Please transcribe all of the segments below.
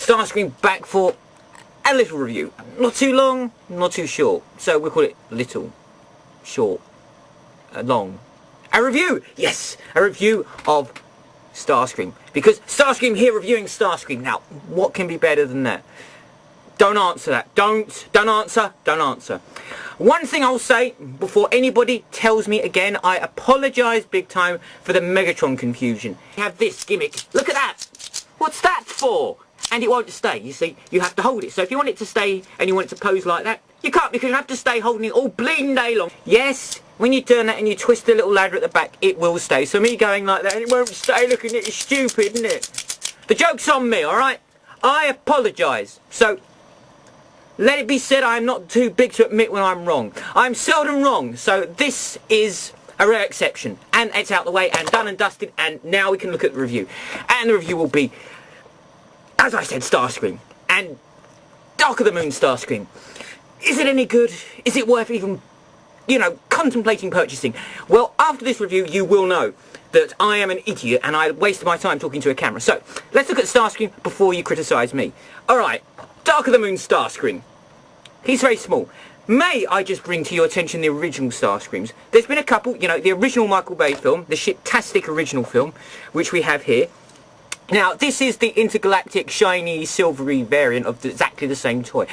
STARSCREAM back for a little review. Not too long, not too short. So we'll call it little, short, long. A review! Yes! A review of STARSCREAM. Because STARSCREAM here reviewing STARSCREAM. Now, what can be better than that? Don't answer that. Don't answer. One thing I'll say before anybody tells me again, I apologise big time for the Megatron confusion. You have this gimmick. Look at that. What's that for? And it won't stay. You see, you have to hold it. So if you want it to stay and you want it to pose like that, you can't, because you have to stay holding it all bleeding day long. Yes, when you turn that and you twist the little ladder at the back, it will stay. So me going like that and it won't stay, looking at it is stupid, isn't it? The joke's on me, alright? I apologise. So let it be said, I am not too big to admit when I'm wrong. I'm seldom wrong, so this is a rare exception. And it's out the way and done and dusted, and now we can look at the review. And the review will be, as I said, STARSCREAM. And Dark of the Moon STARSCREAM. Is it any good? Is it worth even, contemplating purchasing? Well, after this review, you will know that I am an idiot and I wasted my time talking to a camera. So, let's look at STARSCREAM before you criticise me. Alright, Dark of the Moon STARSCREAM. He's very small. May I just bring to your attention the original STARSCREAMs? There's been a couple, the original Michael Bay film, the shit-tastic original film, which we have here. Now, this is the intergalactic, shiny, silvery variant of exactly the same toy.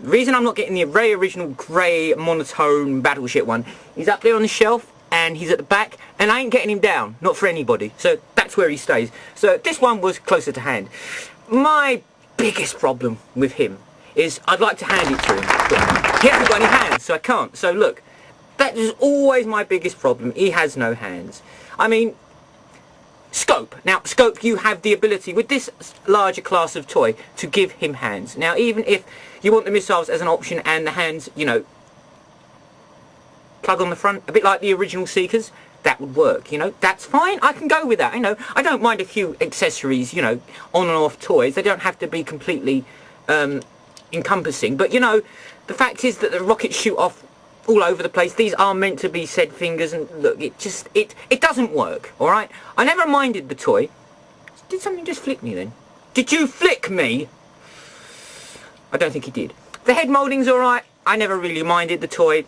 The reason I'm not getting the very original grey, monotone, battleship one, he's up there on the shelf, and he's at the back, and I ain't getting him down. Not for anybody. So, that's where he stays. So, this one was closer to hand. My biggest problem with him is I'd like to hand it to him, but he hasn't got any hands, so I can't. So look, that is always my biggest problem. He has no hands. I mean, Scope. Now, Scope, you have the ability with this larger class of toy to give him hands. Now, even if you want the missiles as an option and the hands, plug on the front, a bit like the original Seekers, that would work, that's fine. I can go with that, I don't mind a few accessories, on and off toys. They don't have to be completely encompassing, but the fact is that the rockets shoot off all over the place. These are meant to be said fingers, and look, it doesn't work. All right, I never minded the toy. Did something just flick me then? Did you flick me? I don't think he did. The head moulding's all right. I never really minded the toy.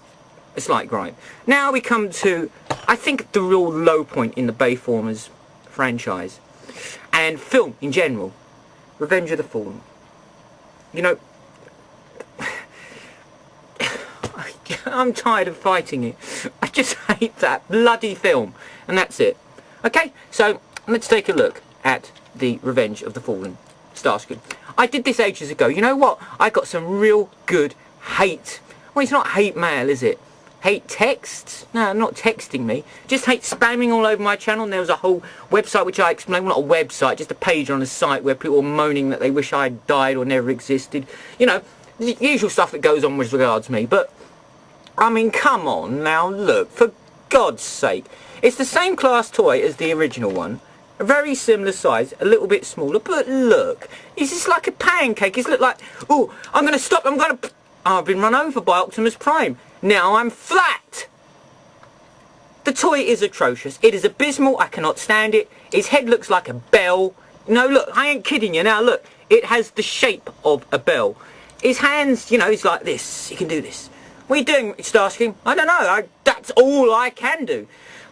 A slight gripe. Now we come to, I think, the real low point in the Bayformers franchise and film in general. Revenge of the Fallen. I'm tired of fighting it. I just hate that bloody film. And that's it. Okay, so let's take a look at the Revenge of the Fallen STARSCREAM. I did this ages ago. You know what? I got some real good hate. Well, it's not hate mail, is it? Hate texts? No, not texting me. Just hate spamming all over my channel. And there was a whole website which I explained. Well, not a website, just a page on a site where people were moaning that they wish I had died or never existed. The usual stuff that goes on with regards me. But I mean, come on now, look, for God's sake. It's the same class toy as the original one. A very similar size, a little bit smaller, but look. It's just like a pancake. It's look like, oh, I'm going to stop, oh, I've been run over by Optimus Prime. Now I'm flat. The toy is atrocious. It is abysmal. I cannot stand it. Its head looks like a bell. No, look, I ain't kidding you. Now, look, it has the shape of a bell. His hands, it's like this. He can do this. What are you doing, STARSCREAM? I don't know. That's all I can do.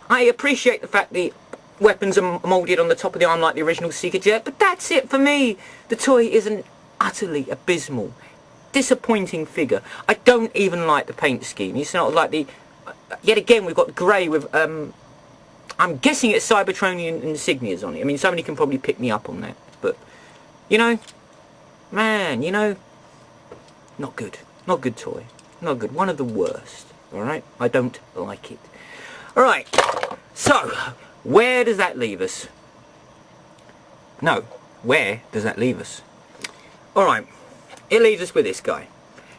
I appreciate the fact the weapons are moulded on the top of the arm like the original Seeker Jet, but that's it for me. The toy is an utterly abysmal, disappointing figure. I don't even like the paint scheme. It's not like the... Yet again, we've got grey with... I'm guessing it's Cybertronian insignias on it. I mean, somebody can probably pick me up on that. But, man, not good. Not good toy. Not good. One of the worst. Alright? I don't like it. Alright. So, where does that leave us? No. Where does that leave us? Alright. It leaves us with this guy.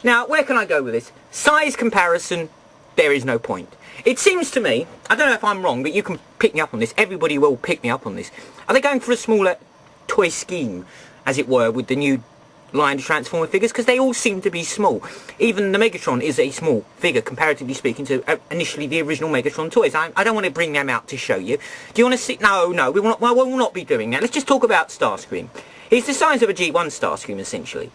Now, where can I go with this? Size comparison, there is no point. It seems to me, I don't know if I'm wrong, but you can pick me up on this. Everybody will pick me up on this. Are they going for a smaller toy scheme, as it were, with the new line of Transformer figures? Because they all seem to be small. Even the Megatron is a small figure, comparatively speaking, to initially the original Megatron toys. I don't want to bring them out to show you. Do you want to see? No, we will not be doing that. Let's just talk about STARSCREAM. He's the size of a G1 Starscream, essentially.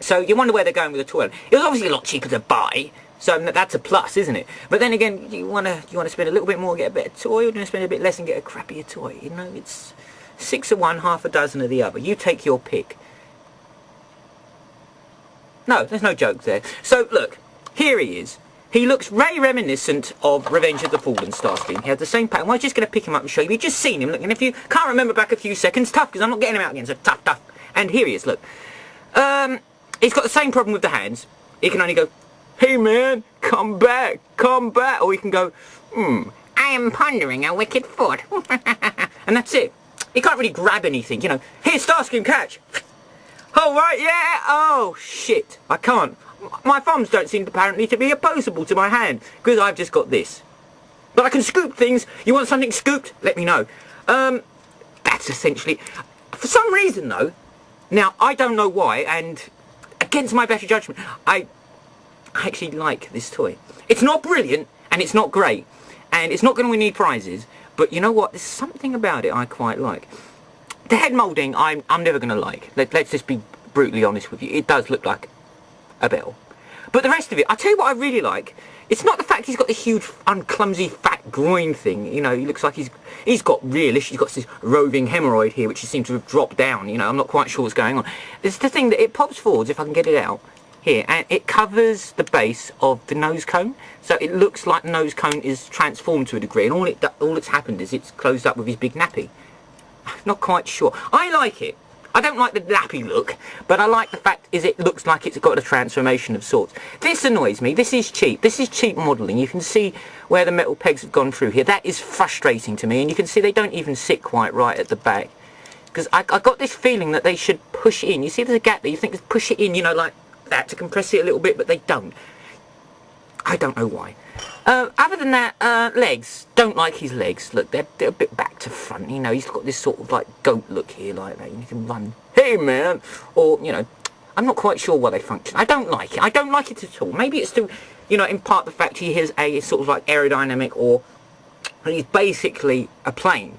So you wonder where they're going with the toy. It was obviously a lot cheaper to buy, so that's a plus, isn't it? But then again, you want to spend a little bit more, get a better toy, or do you want to spend a bit less and get a crappier toy? You know, it's 6 of one, half a dozen of the other. You take your pick. No, there's no joke there. So look, here he is. He looks very reminiscent of Revenge of the Fallen Starscream. He has the same pattern. Well, I'm just going to pick him up and show you. You've just seen him. Look, and if you can't remember back a few seconds, tough, because I'm not getting him out again, so tough. And here he is, look. He's got the same problem with the hands. He can only go, hey man, come back. Or he can go, I am pondering a wicked thought. And that's it. He can't really grab anything, you know. Here, Starscream, catch. Oh, right, yeah. Oh, shit. I can't. My thumbs don't seem apparently to be opposable to my hand, because I've just got this. But I can scoop things. You want something scooped? Let me know. That's essentially... For some reason, though, now, I don't know why, and against my better judgment, I actually like this toy. It's not brilliant, and it's not great, and it's not going to win any prizes, but you know what? There's something about it I quite like. The head moulding, I'm never going to like. Let's just be brutally honest with you. It does look like a bell. But the rest of it, I tell you what I really like. It's not the fact he's got this huge, unclumsy, fat groin thing. You know, he looks like he's got real-ish. He's got this roving hemorrhoid here, which seems to have dropped down. You know, I'm not quite sure what's going on. It's the thing that it pops forwards, if I can get it out, here. And it covers the base of the nose cone. So it looks like the nose cone is transformed to a degree. And all that's happened is it's closed up with his big nappy. Not quite sure. I like it. I don't like the nappy look, but I like the fact is it looks like it's got a transformation of sorts. This annoys me. This is cheap. This is cheap modelling. You can see where the metal pegs have gone through here. That is frustrating to me, and you can see they don't even sit quite right at the back. Because I got this feeling that they should push in. You see there's a gap there. You think they push it in, you know, like that to compress it a little bit, but they don't. I don't know why. Other than that, legs. Don't like his legs. Look, they're a bit back to front. You know, he's got this sort of like goat look here, like that. You can run, hey man, or you know, I'm not quite sure why they function. I don't like it. I don't like it at all. Maybe it's to, you know, in part the fact he has a sort of like aerodynamic, or he's basically a plane.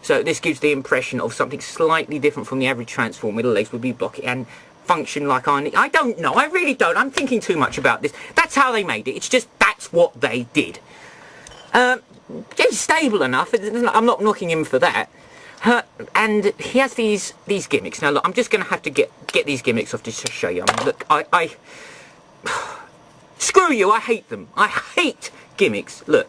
So this gives the impression of something slightly different from the average Transformer. The legs would be blocky and function like I don't know. I really don't. I'm thinking too much about this. That's how they made it. It's just that's what they did. He's stable enough. I'm not knocking him for that. And he has these gimmicks. Now look, I'm just going to have to get these gimmicks off just to show you. I mean, look, I screw you. I hate them. I hate gimmicks. Look.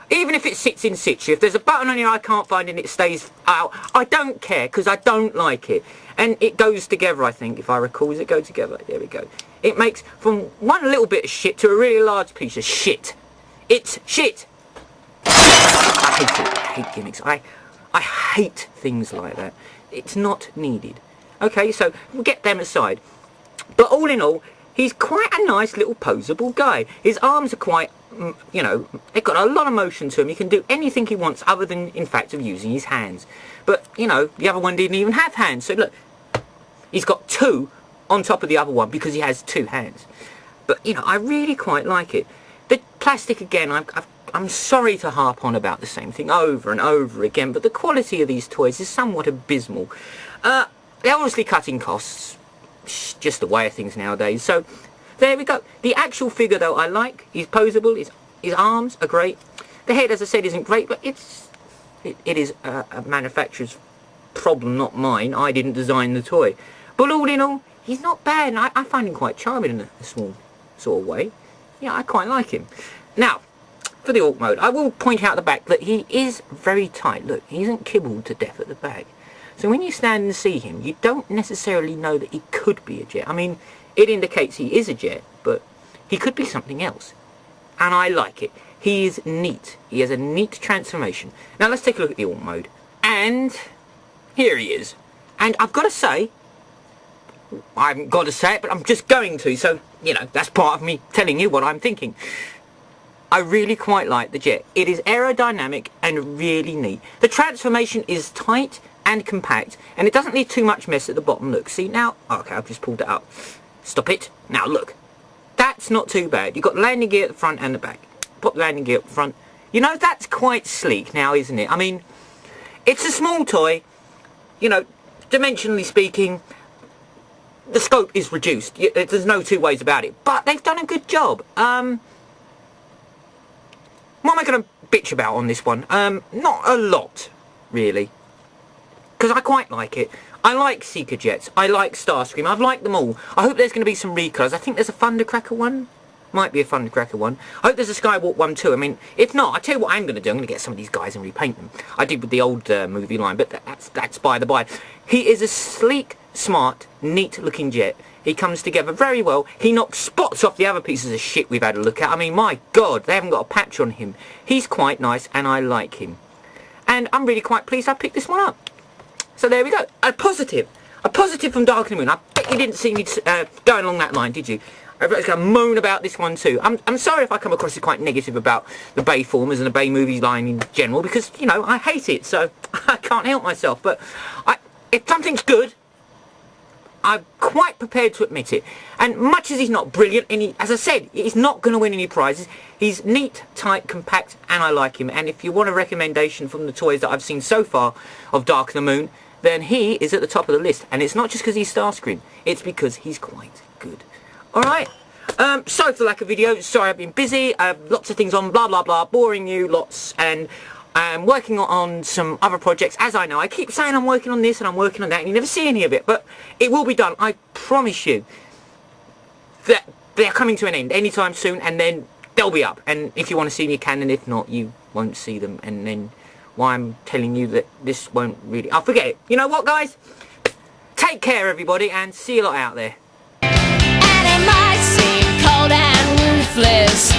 Even if it sits in situ, if there's a button on here I can't find and it stays out, I don't care, because I don't like it. And it goes together, I think, if I recall. Does it go together? There we go. It makes from one little bit of shit to a really large piece of shit. It's shit. I hate it. I hate gimmicks. I hate things like that. It's not needed. Okay, so we'll get them aside. But all in all, he's quite a nice little poseable guy. His arms are quite, you know, they've got a lot of motion to him. He can do anything he wants other than, in fact, of using his hands. But, you know, the other one didn't even have hands. So, look, he's got two on top of the other one because he has two hands. But, you know, I really quite like it. The plastic, again, I'm sorry to harp on about the same thing over and over again, but the quality of these toys is somewhat abysmal. They're obviously cutting costs. Just the way of things nowadays. So there we go. The actual figure though I like. He's poseable. His arms are great. The head, as I said, isn't great, but it is a manufacturer's problem, not mine. I didn't design the toy. But all in all, he's not bad, and I find him quite charming in a small sort of way. Yeah, I quite like him. Now, for the Orc mode, I will point out the back that he is very tight. Look, he isn't kibbled to death at the back. So when you stand and see him, you don't necessarily know that he could be a jet. I mean, it indicates he is a jet, but he could be something else. And I like it. He is neat. He has a neat transformation. Now let's take a look at the Orc mode. And here he is. And I've got to say, I haven't got to say it, but I'm just going to. So, you know, that's part of me telling you what I'm thinking. I really quite like the jet. It is aerodynamic and really neat. The transformation is tight and compact, and it doesn't need too much mess at the bottom. Look, see now? Okay, I've just pulled it up. Stop it. Now look. That's not too bad. You've got the landing gear at the front and the back. Put the landing gear up the front. You know, that's quite sleek now, isn't it? I mean, it's a small toy. You know, dimensionally speaking, the scope is reduced. There's no two ways about it. But they've done a good job. What am I going to bitch about on this one? Not a lot, really. Because I quite like it. I like Seeker Jets. I like Starscream. I've liked them all. I hope there's going to be some recolours. I think there's a Thundercracker one. Might be a Thundercracker one. I hope there's a Skywalk one too. I mean, if not, I tell you what I'm going to do. I'm going to get some of these guys and repaint them. I did with the old movie line, but that's by the by. He is a sleek, smart, neat-looking jet. He comes together very well. He knocks spots off the other pieces of shit we've had a look at. I mean, my God, they haven't got a patch on him. He's quite nice, and I like him. And I'm really quite pleased I picked this one up. So there we go. A positive from Dark of the Moon. I bet you didn't see me going along that line, did you? I was going to moan about this one too. I'm sorry if I come across as quite negative about the Bayformers and the Bay movies line in general, because, you know, I hate it, so I can't help myself. But if something's good, I'm quite prepared to admit it. And much as he's not brilliant, and as I said, he's not going to win any prizes, he's neat, tight, compact, and I like him. And if you want a recommendation from the toys that I've seen so far of Dark of the Moon, then he is at the top of the list. And it's not just because he's Starscream, it's because he's quite good. Alright, sorry for the lack of videos, sorry I've been busy, lots of things on, blah blah blah, boring you lots, and I'm working on some other projects, as I know. I keep saying I'm working on this and I'm working on that, and you never see any of it, but it will be done, I promise you. That they're coming to an end anytime soon, and then they'll be up, and if you want to see them you can, and if not, you won't see them, and then why I'm telling you that this won't really, I'll forget it. You know what, guys? Take care, everybody, and see you lot out there. Might seem cold and ruthless,